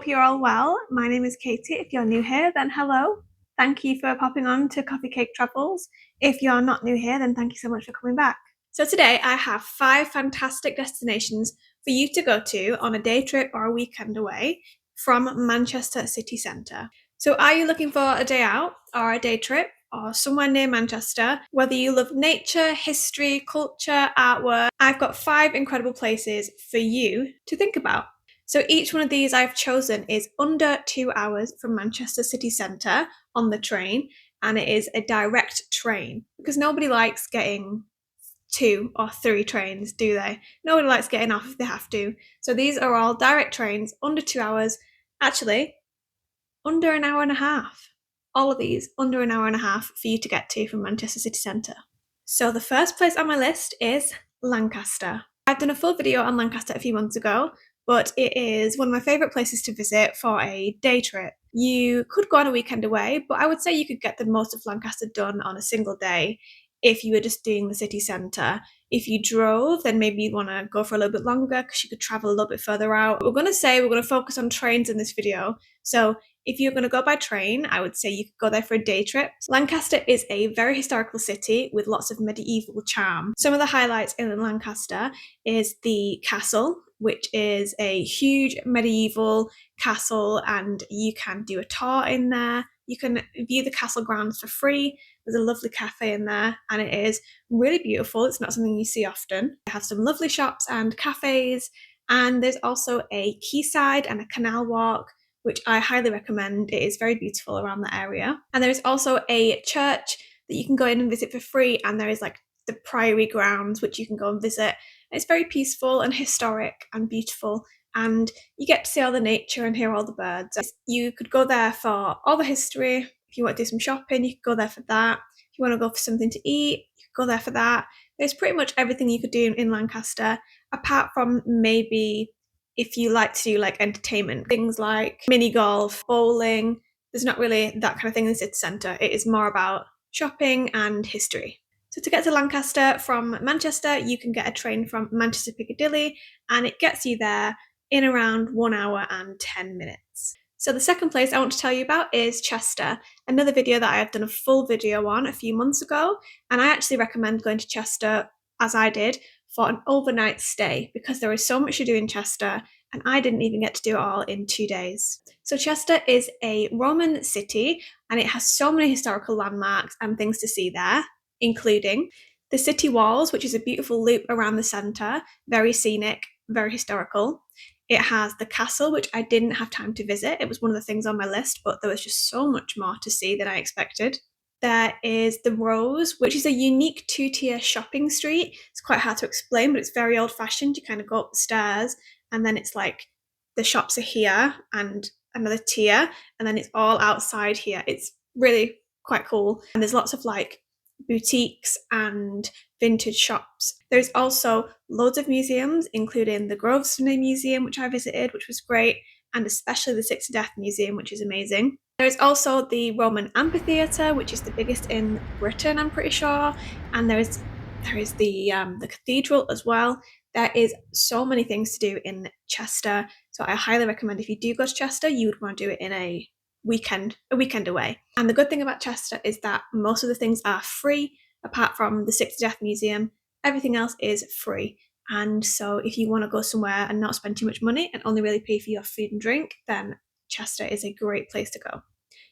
hope you're all well. My name is Katie. If you're new here, then hello. Thank you for popping on to Coffee Cake Travels. If you're not new here, then thank you so much for coming back. So today I have 5 fantastic destinations for you to go to on a day trip or a weekend away from Manchester city centre. So are you looking for a day out or a day trip or somewhere near Manchester? Whether you love nature, history, culture, artwork, I've got 5 incredible places for you to think about. So each one of these I've chosen is under 2 hours from Manchester city centre on the train, and it is a direct train because nobody likes getting 2 or 3 trains, do they? Nobody likes getting off if they have to. So these are all direct trains, under 2 hours, actually under an hour and a half. All of these under an hour and a half for you to get to from Manchester city centre. So the first place on my list is Lancaster. I've done a full video on Lancaster a few months ago, but it is one of my favourite places to visit for a day trip. You could go on a weekend away, but I would say you could get the most of Lancaster done on a single day if you were just doing the city centre. If you drove, then maybe you'd want to go for a little bit longer because you could travel a little bit further out. We're going to focus on trains in this video. So if you're going to go by train, I would say you could go there for a day trip. Lancaster is a very historical city with lots of medieval charm. Some of the highlights in Lancaster is the castle, which is a huge medieval castle, and you can do a tour in there. You can view the castle grounds for free. There's a lovely cafe in there, and it is really beautiful. It's not something you see often. They have some lovely shops and cafes, and there's also a quayside and a canal walk, which I highly recommend. It is very beautiful around the area. And there is also a church that you can go in and visit for free, and there is like the Priory grounds, which you can go and visit. It's very peaceful and historic and beautiful, and you get to see all the nature and hear all the birds. You could go there for all the history. If you want to do some shopping, you could go there for that. If you want to go for something to eat, you could go there for that. There's pretty much everything you could do in Lancaster, apart from maybe if you like to do like entertainment, things like mini golf, bowling. There's not really that kind of thing in the city centre. It is more about shopping and history. So to get to Lancaster from Manchester, you can get a train from Manchester Piccadilly, and it gets you there in around 1 hour and 10 minutes. So the second place I want to tell you about is Chester, another video that I have done a full video on a few months ago, and I actually recommend going to Chester, as I did, for an overnight stay because there is so much to do in Chester, and I didn't even get to do it all in 2 days. So Chester is a Roman city, and it has so many historical landmarks and things to see there, including the city walls, which is a beautiful loop around the centre, very scenic, very historical. It has the castle, which I didn't have time to visit. It was one of the things on my list, but there was just so much more to see than I expected. There is the Rose, which is a unique 2-tier shopping street. It's quite hard to explain, but it's very old-fashioned. You kind of go up the stairs, and then it's like the shops are here and another tier, and then it's all outside here. It's really quite cool. And there's lots of like boutiques and vintage shops. There's also loads of museums, including the Grosvenor Museum, which I visited, which was great, and especially the Six Death Museum, which is amazing. There is also the Roman Amphitheatre, which is the biggest in Britain, I'm pretty sure, and there is the cathedral as well. There is so many things to do in Chester, so I highly recommend if you do go to Chester, you would want to do it in a weekend away. And the good thing about Chester is that most of the things are free, apart from the Six Death Museum. Everything else is free. And so if you want to go somewhere and not spend too much money and only really pay for your food and drink, then Chester is a great place to go.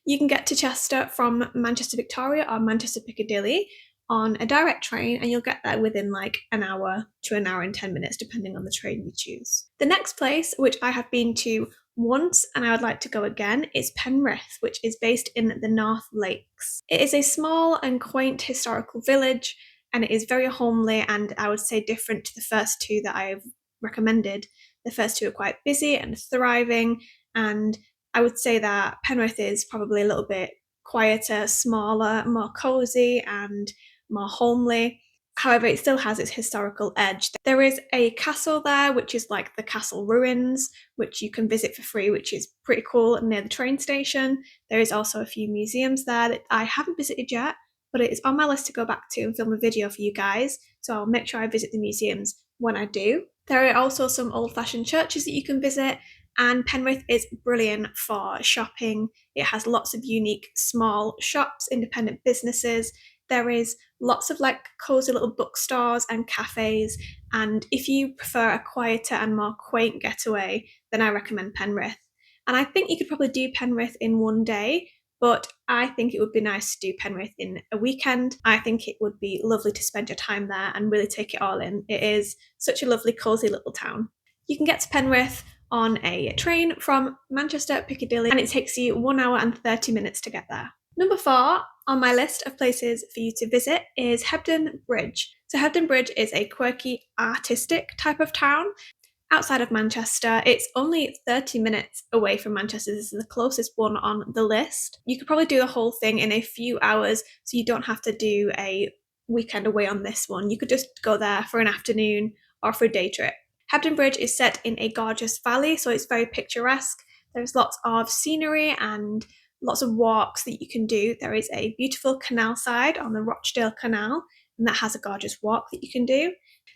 You can get to Chester from Manchester Victoria or Manchester Piccadilly on a direct train, and you'll get there within like an hour to an hour and 10 minutes, depending on the train you choose. The next place, which I have been to once and I would like to go again, is Penrith, which is based in the North Lakes. It is a small and quaint historical village, and it is very homely, and I would say different to the first 2 that I've recommended. The first 2 are quite busy and thriving, and I would say that Penrith is probably a little bit quieter, smaller, more cozy and more homely. However, it still has its historical edge. There is a castle there, which is like the castle ruins, which you can visit for free, which is pretty cool, near the train station. There is also a few museums there that I haven't visited yet, but it is on my list to go back to and film a video for you guys, so I'll make sure I visit the museums when I do. There are also some old-fashioned churches that you can visit, And Penrith is brilliant for shopping. It has lots of unique small shops, independent businesses. There is lots of like cozy little bookstores and cafes. And if you prefer a quieter and more quaint getaway, then I recommend Penrith. And I think you could probably do Penrith in one day, but I think it would be nice to do Penrith in a weekend. I think it would be lovely to spend your time there and really take it all in. It is such a lovely, cozy little town. You can get to Penrith on a train from Manchester Piccadilly, and it takes you 1 hour and 30 minutes to get there. Number 4 on my list of places for you to visit is Hebden Bridge. So Hebden Bridge is a quirky, artistic type of town outside of Manchester. It's only 30 minutes away from Manchester. This is the closest one on the list. You could probably do the whole thing in a few hours, so you don't have to do a weekend away on this one. You could just go there for an afternoon or for a day trip. Hebden Bridge is set in a gorgeous valley, so it's very picturesque. There's lots of scenery and lots of walks that you can do. There is a beautiful canal side on the Rochdale Canal, and that has a gorgeous walk that you can do.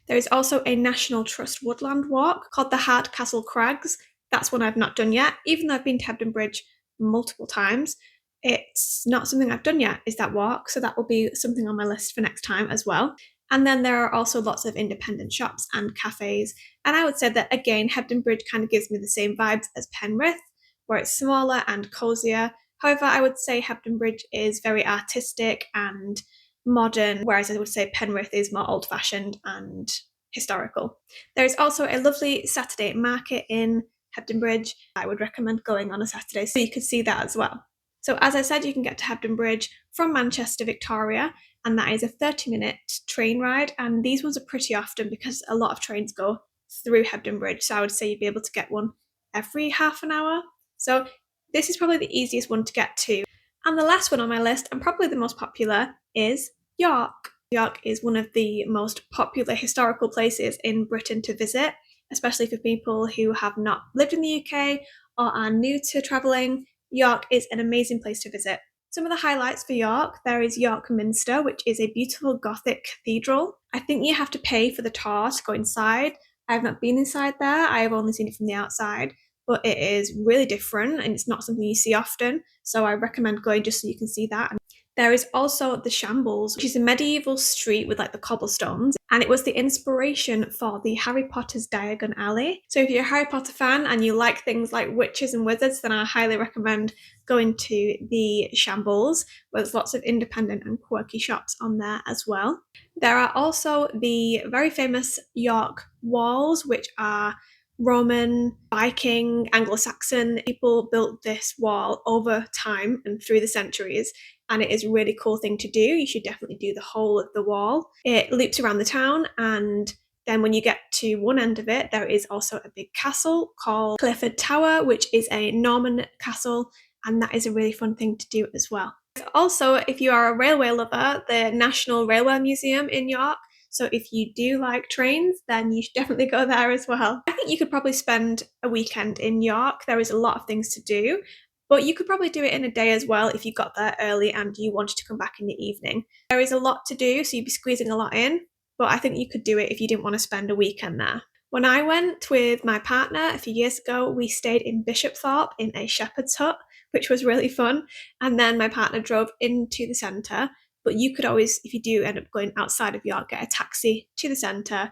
There is also a National Trust woodland walk called the Hardcastle Crags. That's one I've not done yet. Even though I've been to Hebden Bridge multiple times, it's not something I've done yet, is that walk, so that will be something on my list for next time as well. And then there are also lots of independent shops and cafes. And I would say that, again, Hebden Bridge kind of gives me the same vibes as Penrith, where it's smaller and cozier. However, I would say Hebden Bridge is very artistic and modern, whereas I would say Penrith is more old-fashioned and historical. There is also a lovely Saturday market in Hebden Bridge. I would recommend going on a Saturday so you could see that as well. So as I said, you can get to Hebden Bridge from Manchester Victoria, and that is a 30-minute train ride, and these ones are pretty often because a lot of trains go through Hebden Bridge, so I would say you'd be able to get one every half an hour. So this is probably the easiest one to get to. And the last one on my list, and probably the most popular, is York. York is one of the most popular historical places in Britain to visit, especially for people who have not lived in the UK or are new to travelling. York is an amazing place to visit. Some of the highlights for York, there is York Minster, which is a beautiful Gothic cathedral. I think you have to pay for the tour to go inside. I have not been inside there, I have only seen it from the outside, but it is really different and it's not something you see often, so I recommend going just so you can see that. There is also the Shambles, which is a medieval street with like the cobblestones, and it was the inspiration for the Harry Potter's Diagon Alley. So if you're a Harry Potter fan and you like things like witches and wizards, then I highly recommend going to the Shambles, where there's lots of independent and quirky shops on there as well. There are also the very famous York walls, which are Roman, Viking, Anglo-Saxon. People built this wall over time and through the centuries, and it is a really cool thing to do. You should definitely do the whole of the wall. It loops around the town, and then when you get to one end of it, there is also a big castle called Clifford Tower, which is a Norman castle, and that is a really fun thing to do as well. Also, if you are a railway lover, the National Railway Museum in York. So if you do like trains, then you should definitely go there as well. I think you could probably spend a weekend in York. There is a lot of things to do, but you could probably do it in a day as well if you got there early and you wanted to come back in the evening. There is a lot to do, so you'd be squeezing a lot in, but I think you could do it if you didn't want to spend a weekend there. When I went with my partner a few years ago, we stayed in Bishopthorpe in a shepherd's hut, which was really fun, and then my partner drove into the centre. But you could always, if you do end up going outside of York, get a taxi to the centre,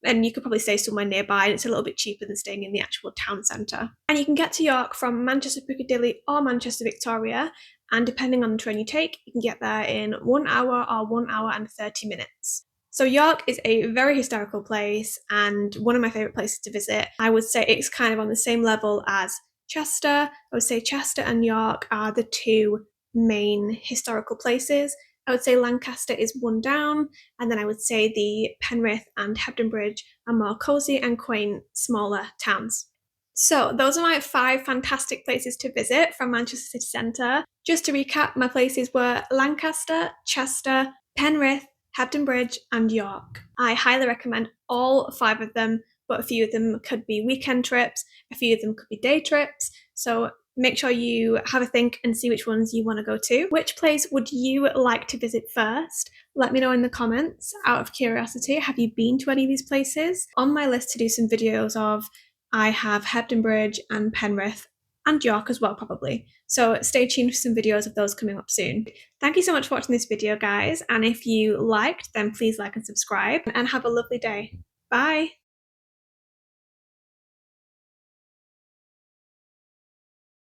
and you could probably stay somewhere nearby, and it's a little bit cheaper than staying in the actual town centre. And you can get to York from Manchester Piccadilly or Manchester Victoria, and depending on the train you take, you can get there in 1 hour or 1 hour and 30 minutes. So York is a very historical place and one of my favourite places to visit. I would say it's kind of on the same level as Chester. I would say Chester and York are the two main historical places. I would say Lancaster is one down, and then I would say the Penrith and Hebden Bridge are more cosy and quaint, smaller towns. So those are my 5 fantastic places to visit from Manchester City Centre. Just to recap, my places were Lancaster, Chester, Penrith, Hebden Bridge and York. I highly recommend all 5 of them, but a few of them could be weekend trips, a few of them could be day trips, so make sure you have a think and see which ones you want to go to. Which place would you like to visit first? Let me know in the comments. Out of curiosity, have you been to any of these places? On my list to do some videos of I have Hebden Bridge and Penrith and York as well, probably. So stay tuned for some videos of those coming up soon. Thank you so much for watching this video, guys. And if you liked, then please like and subscribe and have a lovely day. Bye.